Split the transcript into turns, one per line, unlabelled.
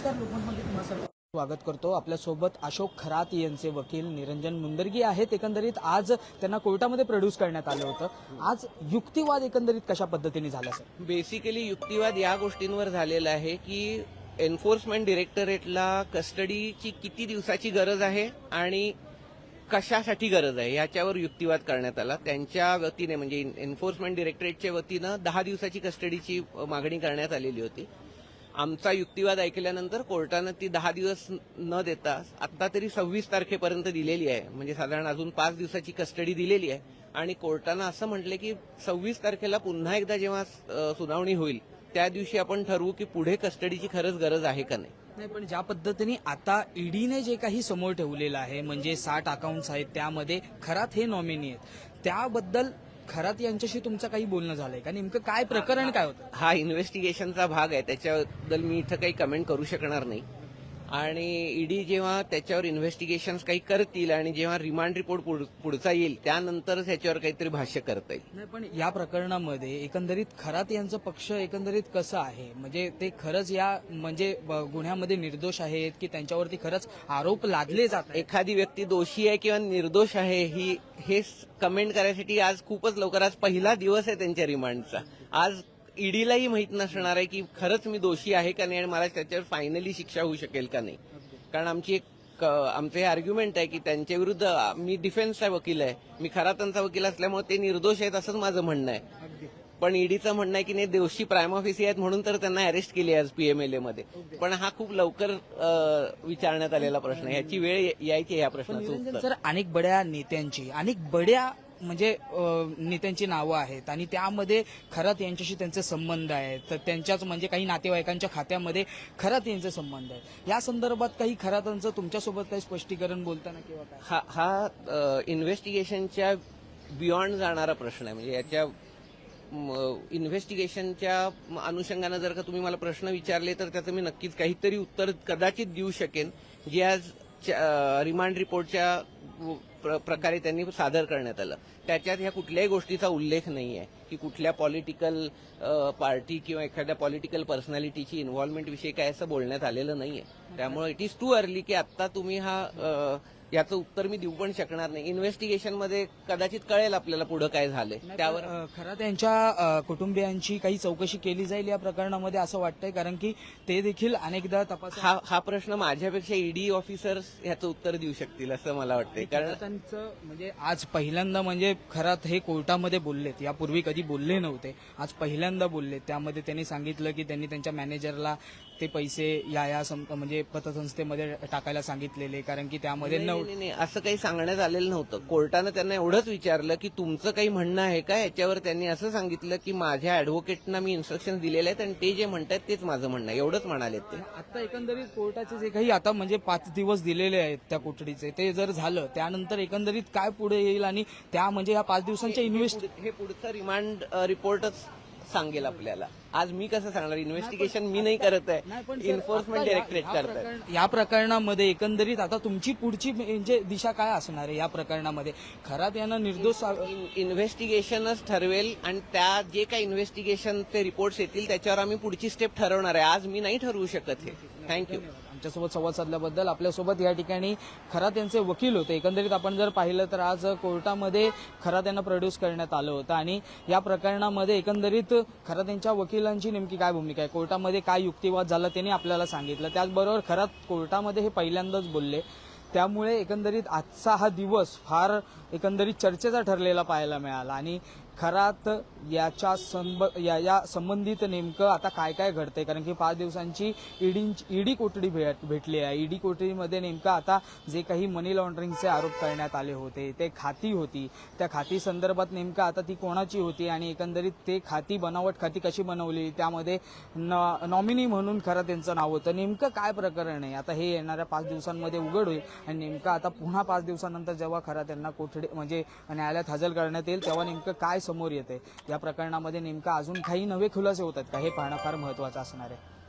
नमस्कार, लोकमतमध्ये तुम्हा सर्व स्वागत करतो। आपल्यासोबत अशोक खरात यांचे वकील निरंजन मुंदर्गी आहेत। एकंदरीत आज त्यांना कोर्टामध्ये प्रोड्यूस करण्यात आलं होतं। आज युक्तिवाद एकंदरीत कशा पद्धतीने झाला सर?
बेसिकली युक्तिवाद या गोष्टींवर झालेला आहे की एन्फोर्समेंट डायरेक्टरेटला कस्टडीची किती दिवसाची गरज आहे आणि कशासाठी गरज आहे याच्यावर युक्तिवाद करण्यात आला। त्यांच्या वतीने म्हणजे एन्फोर्समेंट डायरेक्टरेटच्या वतीनं 10 दिवसाची कस्टडीची मागणी करण्यात आलेली होती। आमचा युक्तिवाद ऐकल्यानंतर कोर्टानं ती 10 दिवस न देता आता तरी 26 तारखेपर्यंत दिलेली आहे, म्हणजे साधारण अजून 5 दिवसाची कस्टडी दिलेली आहे। आणि कोर्टानं असं म्हटलं की 26 तारखेला पुन्हा एकदा जेव्हा सुनावणी होईल त्या दिवशी आपण ठरवू की पुढे कस्टडीची खरंच गरज आहे का नाही।
नाही, पण ज्या पद्धतीने आता ईडीने जे काही समोर ठेवलेलं आहे, म्हणजे 60 अकाउंट्स आहेत, त्यामध्ये खरात हे नॉमिनी आहेत, त्याबद्दल खरात यांच्याशी तुमचं काही बोलणं झालंय का? नेमकं काय प्रकरण काय होतं?
हा इन्व्हेस्टिगेशनचा भाग आहे, त्याच्याबद्दल मी इथं काही कमेंट करू शकणार नाही। आणि ईडी जेव्हा त्याच्यावर इन्व्हेस्टिगेशन काही करतील आणि जेव्हा रिमांड रिपोर्ट पुढचा येईल त्यानंतरच याच्यावर काहीतरी भाष्य करता येईल।
नाही, पण या प्रकरणामध्ये एकंदरीत खरात यांचं पक्ष एकंदरीत कसं आहे? म्हणजे ते खरंच या म्हणजे गुन्ह्यामध्ये निर्दोष आहेत की त्यांच्यावरती खरंच आरोप लादले जात आहेत?
एखादी व्यक्ती दोषी आहे किंवा निर्दोष आहे हे कमेंट करायसाठी आज खूपच लवकर, आज पहिला दिवस आहे त्यांच्या रिमांडचा। आज ईडीलाही माहित नसणार आहे की खरंच मी दोषी आहे का नाही आणि मला त्याच्यावर फायनली शिक्षा होऊ शकेल का नाही। कारण आमचं हे आर्ग्युमेंट आहे की त्यांच्या विरुद्ध मी डिफेन्सचा वकील आहे, मी खरातांचा वकील असल्यामुळे ते निर्दोष आहेत असंच माझं म्हणणं आहे। पण ईडीचं म्हणणं आहे की नाही, दोषी प्रायम ऑफिसी आहेत म्हणून तर त्यांना अरेस्ट केली आज पीएमएलए मध्ये। पण हा खूप लवकर विचारण्यात आलेला प्रश्न आहे, ह्याची वेळ यायची या प्रश्नाचं उत्तर।
सर, अनेक बड्या नेत्यांची, अनेक बड्या म्हणजे नेत्यांची नावं आहेत आणि त्यामध्ये खरात यांच्याशी त्यांचे संबंध आहेत, तर त्यांच्याच म्हणजे काही नातेवाईकांच्या खात्यामध्ये खरात यांचे संबंध आहेत। या संदर्भात काही खरातांचं तुमच्यासोबत काही स्पष्टीकरण बोलताना किंवा काय?
हा इन्व्हेस्टिगेशनच्या बियॉन्ड जाणारा प्रश्न आहे। म्हणजे याच्या इन्व्हेस्टिगेशनच्या अनुषंगानं जर का तुम्ही मला प्रश्न विचारले तर त्याचं मी नक्कीच काहीतरी उत्तर कदाचित देऊ शकेन, जे आज रिमांड रिपोर्टच्या प्रकारे त्यांनी सादर करण्यात आलं। त्याच्यात ह्या कुठल्याही गोष्टीचा उल्लेख नाही आहे की कुठल्या पॉलिटिकल पार्टी किंवा एखाद्या पॉलिटिकल पर्सनॅलिटीची इन्व्हॉल्वमेंट विषयी काय असं बोलण्यात आलेलं नाहीये। त्यामुळे इट इज टू अर्ली की आता तुम्ही याचं उत्तर मी देऊ पण शकणार नाही। इन्व्हेस्टिगेशनमध्ये कदाचित कळेल आपल्याला पुढे काय झालंय त्यावर।
खरात यांच्या कुटुंबियांची काही चौकशी केली जाईल या प्रकरणामध्ये असं वाटतंय, कारण की ते देखील अनेकदा तपास
हा प्रश्न माझ्यापेक्षा ईडी ऑफिसर्स ह्याचं उत्तर देऊ शकतील असं मला वाटतंय। कारण
त्यांचं म्हणजे आज पहिल्यांदा म्हणजे खरात हे कोर्टामध्ये बोललेत, यापूर्वी कधी बोलले नव्हते, आज पहिल्यांदा बोललेत। त्यामध्ये त्यांनी सांगितलं की त्यांनी त्यांच्या मॅनेजरला ते पैसे या म्हणजे पतसंस्थेमध्ये टाकायला सांगितलेले, कारण की त्यामध्ये
नाही असं काही सांगण्यात आलेलं नव्हतं। कोर्टानं त्यांना एवढंच विचारलं की तुमचं काही म्हणणं आहे का, याच्यावर त्यांनी असं सांगितलं की माझ्या ऍडव्होकेटना मी इन्स्ट्रक्शन दिलेले आहेत आणि ते जे म्हणतात तेच माझं म्हणणं आहे, एवढंच म्हणालेत ते।
आता एकंदरीत कोर्टाचे जे काही आता म्हणजे 5 दिवस दिलेले आहेत त्या कोठडीचे, ते जर झालं त्यानंतर एकंदरीत काय पुढे येईल आणि त्या म्हणजे या 5 दिवसांच्या
हे पुढचं रिमांड रिपोर्टच सांगेल आपल्याला। आज मी कसं सांगणार, इन्व्हेस्टिगेशन मी नाही करत आहे, एन्फोर्समेंट डायरेक्टरेट करत आहे।
या प्रकरणामध्ये एकंदरीत आता तुमची पुढची म्हणजे दिशा काय असणार आहे या प्रकरणामध्ये? खरात यांना निर्दोष
इन्व्हेस्टिगेशनच ठरवेल आणि त्या जे काही इन्व्हेस्टिगेशन ते रिपोर्ट्स येतील त्याच्यावर आम्ही पुढची स्टेप ठरवणार आहे। आज मी नाही ठरवू शकत हे। थँक्यू
आमच्यासोबत संवाद साधल्याबद्दल। आपल्यासोबत या ठिकाणी खरात यांचे वकील होते। एकंदरीत आपण जर पाहिलं तर आज कोर्टामध्ये खरात यांना प्रोड्यूस करण्यात आलं होतं आणि या प्रकरणामध्ये एकंदरीत खरात यांच्या वकिलांची नेमकी काय भूमिका आहे, कोर्टामध्ये काय युक्तिवाद झाला त्यांनी आपल्याला सांगितलं। त्याचबरोबर खरात कोर्टामध्ये हे पहिल्यांदाच बोलले, त्यामुळे एकंदरीत आजचा हा दिवस फार एकंदरीत चर्चेचा ठरलेला पाहायला मिळाला। आणि खरात या संबंधित नेमकं आता काय काय घडतंय, कारण की 5 दिवसांची ईडी कोठडी भेटली आहे। ईडी कोठडीमध्ये नेमकं आता जे काही मनी लॉन्ड्रिंगचे आरोप करण्यात आले होते, ते खाती होती, त्या खाती संदर्भात नेमकं आता ती कोणाची होती आणि एकंदरीत ते खाती बनावट खाती कशी बनवली, त्यामध्ये नॉमिनी म्हणून खरात यांचं नाव होतं। नेमकं काय प्रकरण आहे आता हे येणाऱ्या 5 दिवसांमध्ये उघड होईल आणि नेमकं आता पुन्हा 5 दिवसानंतर जेव्हा खरात यांना कोठडी म्हणजे न्यायालयात हजर करण्यात येईल तेव्हा नेमकं काय समोर येते या प्रकरणामध्ये, नेमकं अजून काही नवे खुलासे होतात का हे पाहणं फार महत्त्वाचं असणार आहे।